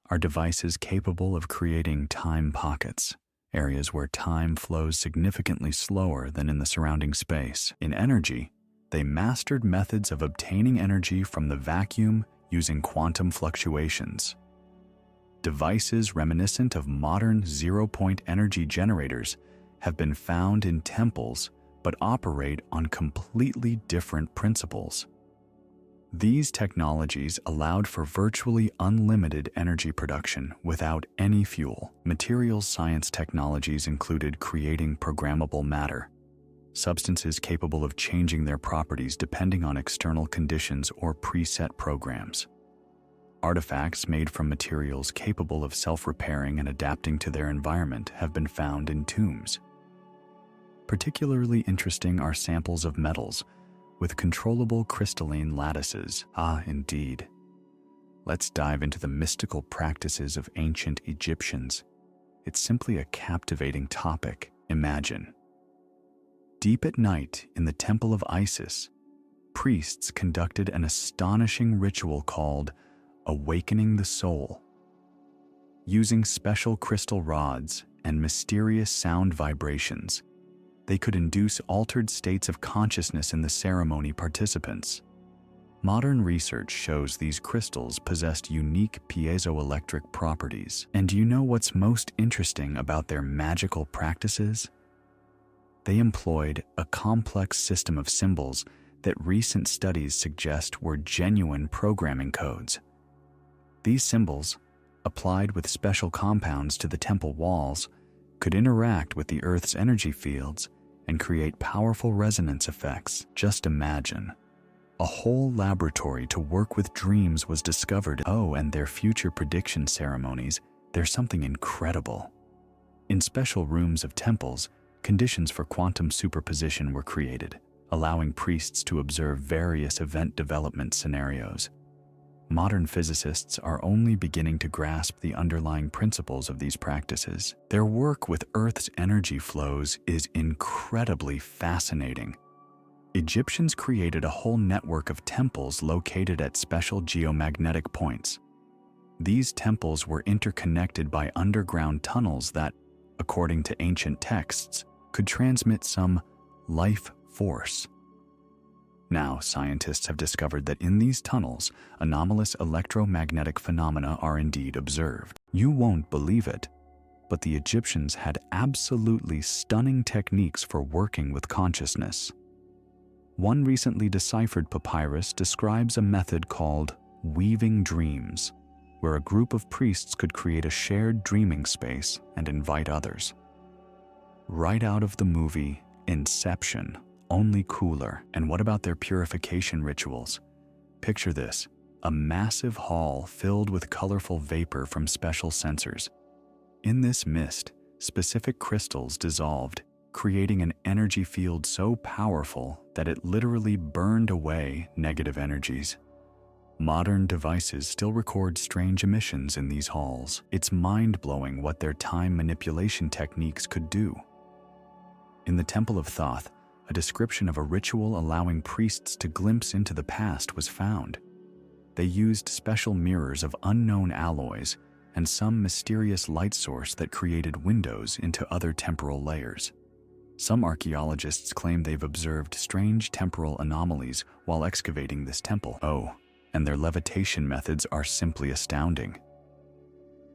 A: are devices capable of creating time pockets, areas where time flows significantly slower than in the surrounding space. In energy, they mastered methods of obtaining energy from the vacuum using quantum fluctuations. Devices reminiscent of modern zero-point energy generators have been found in temples but operate on completely different principles. These technologies allowed for virtually unlimited energy production without any fuel. Materials science technologies included creating programmable matter, substances capable of changing their properties depending on external conditions or preset programs. Artifacts made from materials capable of self-repairing and adapting to their environment have been found in tombs. Particularly interesting are samples of metals with controllable crystalline lattices. Ah, indeed. Let's dive into the mystical practices of ancient Egyptians. It's simply a captivating topic. Imagine. Deep at night in the temple of Isis, priests conducted an astonishing ritual called awakening the soul. Using special crystal rods and mysterious sound vibrations, they could induce altered states of consciousness in the ceremony participants. Modern research shows these crystals possessed unique piezoelectric properties. And do you know what's most interesting about their magical practices? They employed a complex system of symbols that recent studies suggest were genuine programming codes. These symbols, applied with special compounds to the temple walls, could interact with the Earth's energy fields and create powerful resonance effects. Just imagine. A whole laboratory to work with dreams was discovered. Oh, and their future prediction ceremonies, there's something incredible. In special rooms of temples, conditions for quantum superposition were created, allowing priests to observe various event development scenarios. Modern physicists are only beginning to grasp the underlying principles of these practices. Their work with Earth's energy flows is incredibly fascinating. Egyptians created a whole network of temples located at special geomagnetic points. These temples were interconnected by underground tunnels that, according to ancient texts, could transmit some life force. Now, scientists have discovered that in these tunnels, anomalous electromagnetic phenomena are indeed observed. You won't believe it, but the Egyptians had absolutely stunning techniques for working with consciousness. One recently deciphered papyrus describes a method called weaving dreams, where a group of priests could create a shared dreaming space and invite others. Right out of the movie Inception, only cooler. And what about their purification rituals? Picture this, a massive hall filled with colorful vapor from special sensors. In this mist, specific crystals dissolved, creating an energy field so powerful that it literally burned away negative energies. Modern devices still record strange emissions in these halls. It's mind-blowing what their time manipulation techniques could do. In the Temple of Thoth, a description of a ritual allowing priests to glimpse into the past was found. They used special mirrors of unknown alloys and some mysterious light source that created windows into other temporal layers. Some archaeologists claim they've observed strange temporal anomalies while excavating this temple. Oh, and their levitation methods are simply astounding.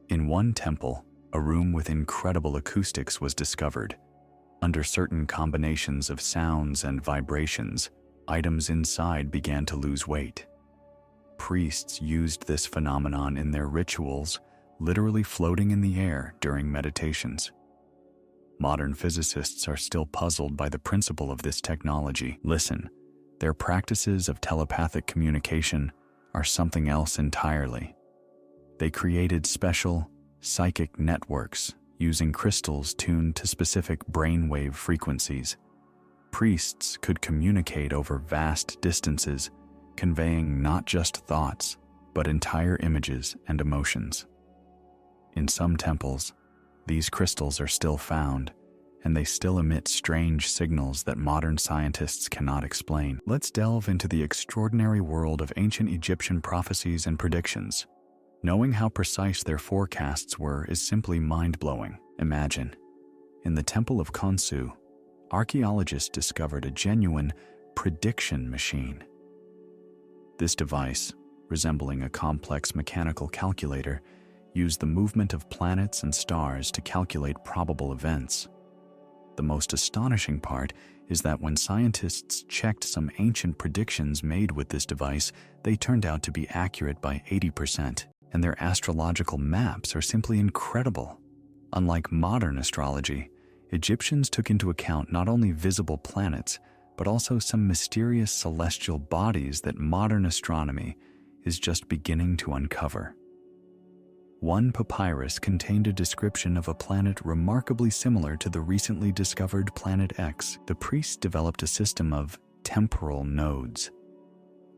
A: In one temple, a room with incredible acoustics was discovered. Under certain combinations of sounds and vibrations, items inside began to lose weight. Priests used this phenomenon in their rituals, literally floating in the air during meditations. Modern physicists are still puzzled by the principle of this technology. Listen, their practices of telepathic communication are something else entirely. They created special psychic networks using crystals tuned to specific brainwave frequencies. Priests could communicate over vast distances, conveying not just thoughts, but entire images and emotions. In some temples, these crystals are still found, and they still emit strange signals that modern scientists cannot explain. Let's delve into the extraordinary world of ancient Egyptian prophecies and predictions. Knowing how precise their forecasts were is simply mind-blowing. Imagine, in the Temple of Khonsu, archaeologists discovered a genuine prediction machine. This device, resembling a complex mechanical calculator, used the movement of planets and stars to calculate probable events. The most astonishing part is that when scientists checked some ancient predictions made with this device, they turned out to be accurate by 80%, and their astrological maps are simply incredible. Unlike modern astrology, Egyptians took into account not only visible planets, but also some mysterious celestial bodies that modern astronomy is just beginning to uncover. One papyrus contained a description of a planet remarkably similar to the recently discovered planet X. The priests developed a system of temporal nodes,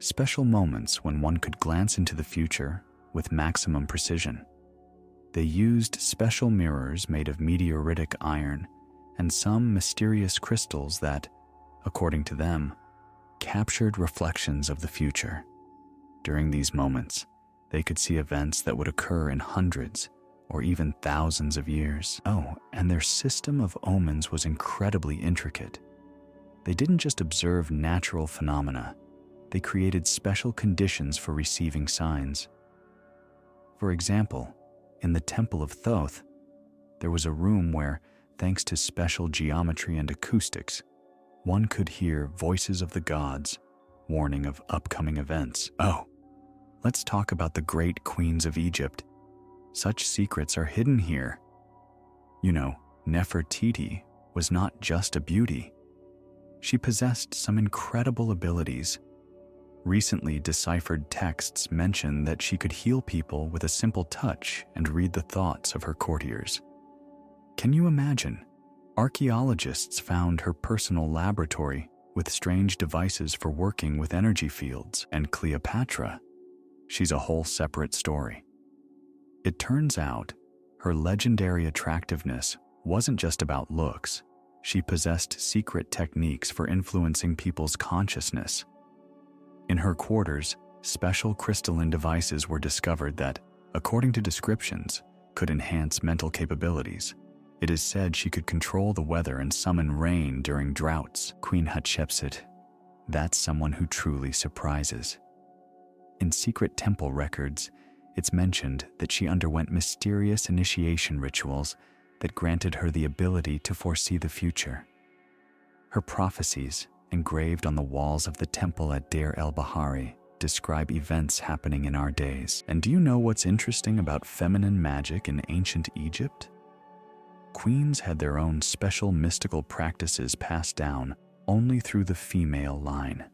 A: special moments when one could glance into the future with maximum precision. They used special mirrors made of meteoritic iron and some mysterious crystals that, according to them, captured reflections of the future. During these moments, they could see events that would occur in hundreds or even thousands of years. Oh, and their system of omens was incredibly intricate. They didn't just observe natural phenomena, they created special conditions for receiving signs. For example, in the Temple of Thoth, there was a room where, thanks to special geometry and acoustics, one could hear voices of the gods warning of upcoming events. Oh, let's talk about the great queens of Egypt. Such secrets are hidden here. You know, Nefertiti was not just a beauty. She possessed some incredible abilities. Recently deciphered texts mention that she could heal people with a simple touch and read the thoughts of her courtiers. Can you imagine? Archaeologists found her personal laboratory with strange devices for working with energy fields, and Cleopatra. She's a whole separate story. It turns out, her legendary attractiveness wasn't just about looks. She possessed secret techniques for influencing people's consciousness. In her quarters, special crystalline devices were discovered that, according to descriptions, could enhance mental capabilities. It is said she could control the weather and summon rain during droughts. Queen Hatshepsut, that's someone who truly surprises. In secret temple records, it's mentioned that she underwent mysterious initiation rituals that granted her the ability to foresee the future. Her prophecies, engraved on the walls of the temple at Deir el-Bahari, describe events happening in our days. And do you know what's interesting about feminine magic in ancient Egypt? Queens had their own special mystical practices passed down only through the female line.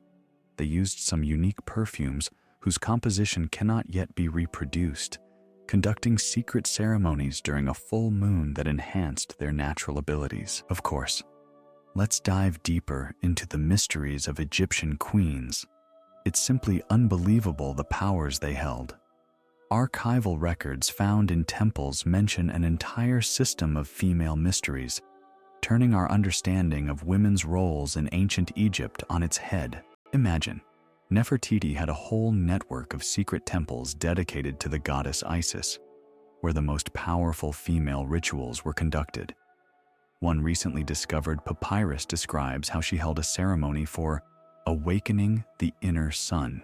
A: They used some unique perfumes whose composition cannot yet be reproduced, conducting secret ceremonies during a full moon that enhanced their natural abilities. Of course, let's dive deeper into the mysteries of Egyptian queens. It's simply unbelievable the powers they held. Archival records found in temples mention an entire system of female mysteries, turning our understanding of women's roles in ancient Egypt on its head. Imagine, Nefertiti had a whole network of secret temples dedicated to the goddess Isis, where the most powerful female rituals were conducted. One recently discovered papyrus describes how she held a ceremony for awakening the inner sun.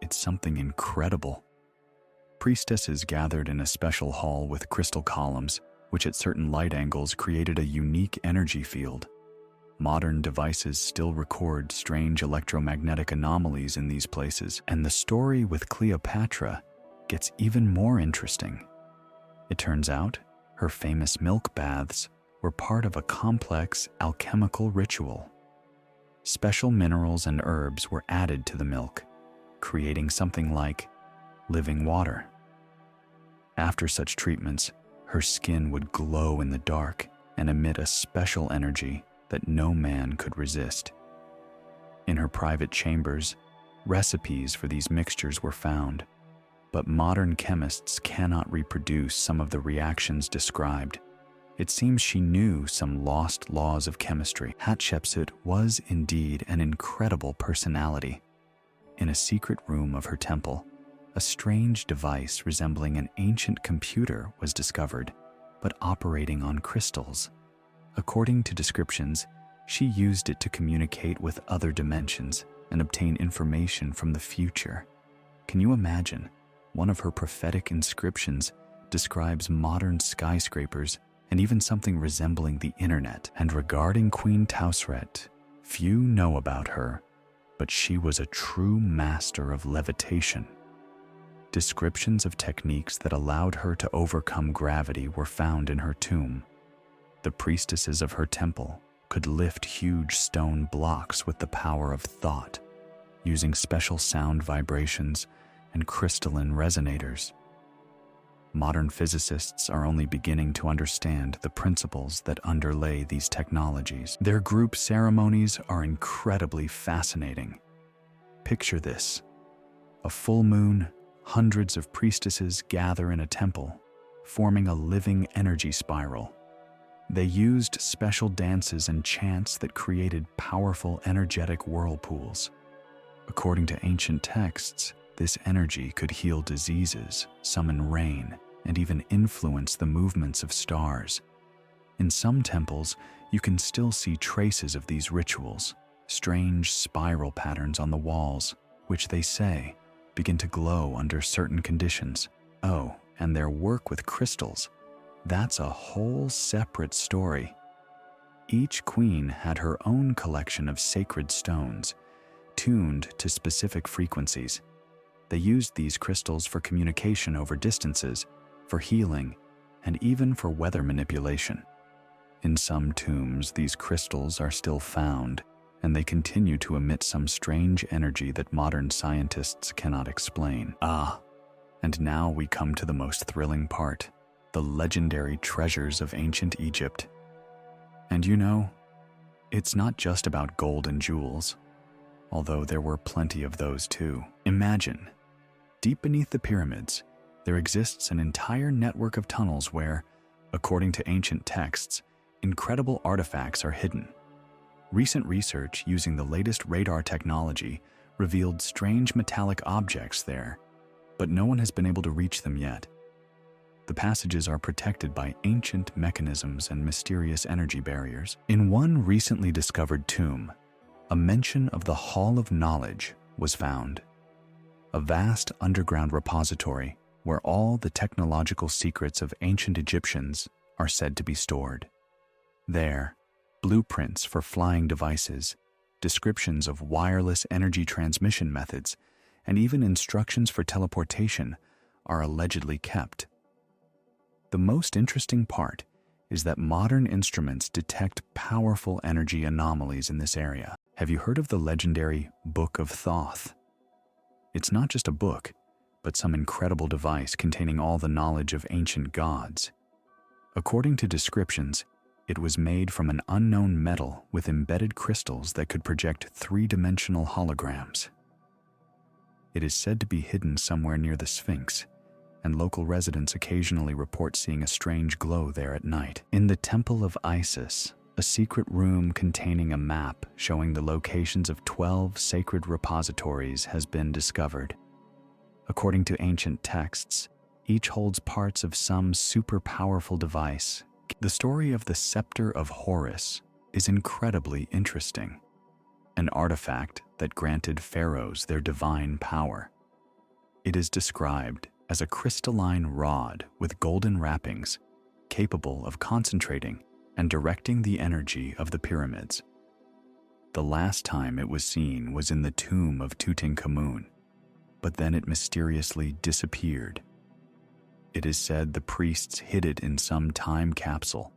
A: It's something incredible. Priestesses gathered in a special hall with crystal columns, which at certain light angles created a unique energy field. Modern devices still record strange electromagnetic anomalies in these places, and the story with Cleopatra gets even more interesting. It turns out, her famous milk baths were part of a complex alchemical ritual. Special minerals and herbs were added to the milk, creating something like living water. After such treatments, her skin would glow in the dark and emit a special energy that no man could resist. In her private chambers, recipes for these mixtures were found, but modern chemists cannot reproduce some of the reactions described. It seems she knew some lost laws of chemistry. Hatshepsut was indeed an incredible personality. In a secret room of her temple, a strange device resembling an ancient computer was discovered, but operating on crystals. According to descriptions, she used it to communicate with other dimensions and obtain information from the future. Can you imagine? One of her prophetic inscriptions describes modern skyscrapers and even something resembling the internet. And regarding Queen Tausret, few know about her, but she was a true master of levitation. Descriptions of techniques that allowed her to overcome gravity were found in her tomb. The priestesses of her temple could lift huge stone blocks with the power of thought, using special sound vibrations and crystalline resonators. Modern physicists are only beginning to understand the principles that underlay these technologies. Their group ceremonies are incredibly fascinating. Picture this: a full moon, hundreds of priestesses gather in a temple, forming a living energy spiral. They used special dances and chants that created powerful energetic whirlpools. According to ancient texts, this energy could heal diseases, summon rain, and even influence the movements of stars. In some temples, you can still see traces of these rituals, strange spiral patterns on the walls, which they say begin to glow under certain conditions. Oh, and their work with crystals. That's a whole separate story. Each queen had her own collection of sacred stones, tuned to specific frequencies. They used these crystals for communication over distances, for healing, and even for weather manipulation. In some tombs, these crystals are still found, and they continue to emit some strange energy that modern scientists cannot explain. And now we come to the most thrilling part: the legendary treasures of ancient Egypt. And you know, it's not just about gold and jewels, although there were plenty of those too. Imagine, deep beneath the pyramids, there exists an entire network of tunnels where, according to ancient texts, incredible artifacts are hidden. Recent research using the latest radar technology revealed strange metallic objects there, but no one has been able to reach them yet. The passages are protected by ancient mechanisms and mysterious energy barriers. In one recently discovered tomb, a mention of the Hall of Knowledge was found, a vast underground repository where all the technological secrets of ancient Egyptians are said to be stored. There, blueprints for flying devices, descriptions of wireless energy transmission methods, and even instructions for teleportation are allegedly kept. The most interesting part is that modern instruments detect powerful energy anomalies in this area. Have you heard of the legendary Book of Thoth? It's not just a book, but some incredible device containing all the knowledge of ancient gods. According to descriptions, it was made from an unknown metal with embedded crystals that could project three-dimensional holograms. It is said to be hidden somewhere near the Sphinx, and local residents occasionally report seeing a strange glow there at night. In the Temple of Isis, a secret room containing a map showing the locations of 12 sacred repositories has been discovered. According to ancient texts, each holds parts of some super powerful device. The story of the Scepter of Horus is incredibly interesting, an artifact that granted pharaohs their divine power. It is described as a crystalline rod with golden wrappings, capable of concentrating and directing the energy of the pyramids. The last time it was seen was in the tomb of Tutankhamun, but then it mysteriously disappeared. It is said the priests hid it in some time capsule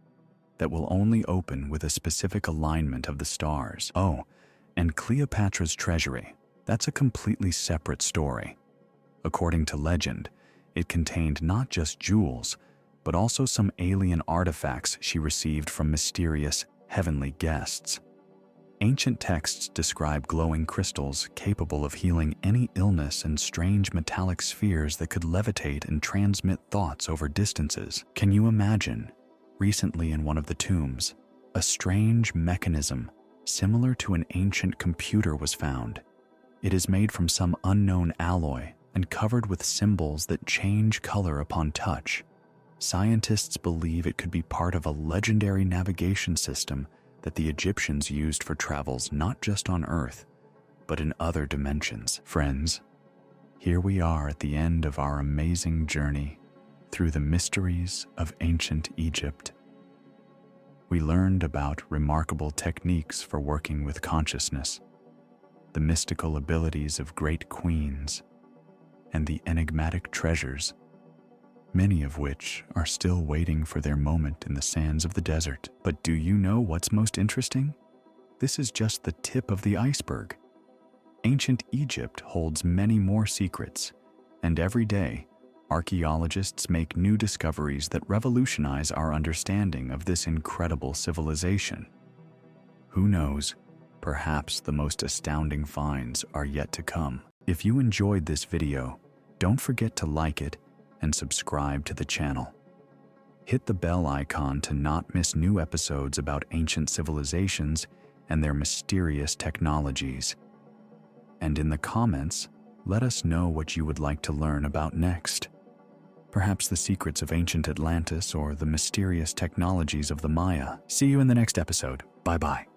A: that will only open with a specific alignment of the stars. Oh, and Cleopatra's treasury, that's a completely separate story. According to legend, it contained not just jewels, but also some alien artifacts she received from mysterious heavenly guests. Ancient texts describe glowing crystals capable of healing any illness and strange metallic spheres that could levitate and transmit thoughts over distances. Can you imagine? Recently in one of the tombs, a strange mechanism similar to an ancient computer was found. It is made from some unknown alloy and covered with symbols that change color upon touch. Scientists believe it could be part of a legendary navigation system that the Egyptians used for travels not just on Earth, but in other dimensions. Friends, Here we are at the end of our amazing journey through the mysteries of ancient Egypt. We learned about remarkable techniques for working with consciousness, the mystical abilities of great queens, and the enigmatic treasures, many of which are still waiting for their moment in the sands of the desert. But do you know what's most interesting? This is just the tip of the iceberg. Ancient Egypt holds many more secrets, and every day, archaeologists make new discoveries that revolutionize our understanding of this incredible civilization. Who knows, perhaps the most astounding finds are yet to come. If you enjoyed this video, don't forget to like it and subscribe to the channel. Hit the bell icon to not miss new episodes about ancient civilizations and their mysterious technologies. And in the comments, let us know what you would like to learn about next. Perhaps the secrets of ancient Atlantis or the mysterious technologies of the Maya. See you in the next episode. Bye-bye.